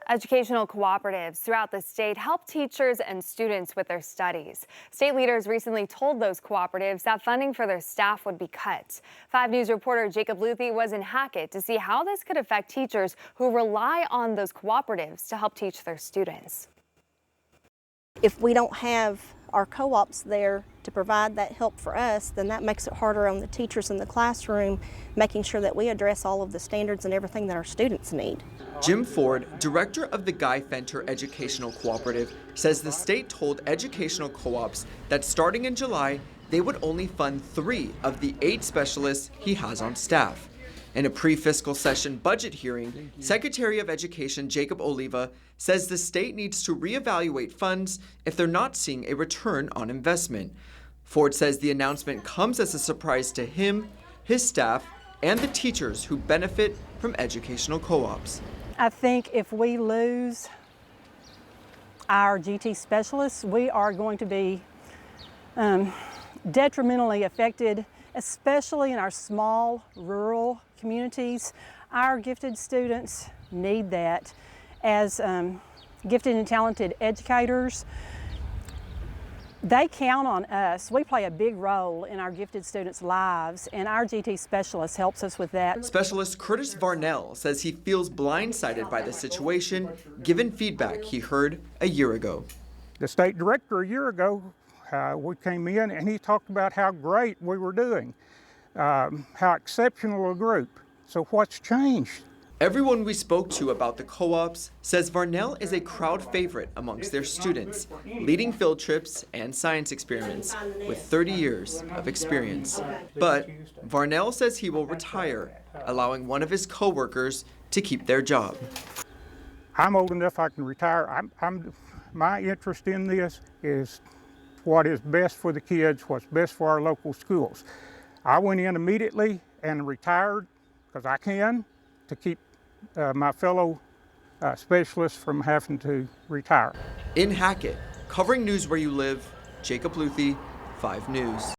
Educational cooperatives throughout the state help teachers and students with their studies. State leaders recently told those cooperatives that funding for their staff would be cut. 5 News reporter Jacob Luthy was in Hackett to see how this could affect teachers who rely on those cooperatives to help teach their students. If we don't have our co-ops there to provide that help for us, then that makes it harder on the teachers in the classroom, making sure that we address all of the standards and everything that our students need. Jim Ford, director of the Guy Fenter Educational Cooperative, says the state told educational co-ops that starting in July, they would only fund 3 of the 8 specialists he has on staff. In a pre-fiscal session budget hearing, Secretary of Education Jacob Oliva says the state needs to reevaluate funds if they're not seeing a return on investment. Ford says the announcement comes as a surprise to him, his staff, and the teachers who benefit from educational co-ops. I think if we lose our GT specialists, we are going to be detrimentally affected, especially in our small rural communities. Our gifted students need that. As gifted and talented educators, they count on us. We play a big role in our gifted students' lives, and our GT specialist helps us with that. Specialist Curtis Varnell says he feels blindsided by the situation, given feedback he heard a year ago. The state director a year ago, we came in and he talked about how great we were doing, how exceptional a group. So what's changed? Everyone we spoke to about the co-ops says Varnell is a crowd favorite amongst their students, leading field trips and science experiments with 30 years of experience. But Varnell says he will retire, allowing one of his co-workers to keep their job. I'm old enough I can retire. My interest in this is what is best for the kids, what's best for our local schools. I went in immediately and retired because I can, to keep my fellow specialists from having to retire. In Hackett, covering news where you live, Jacob Luthy, 5 News.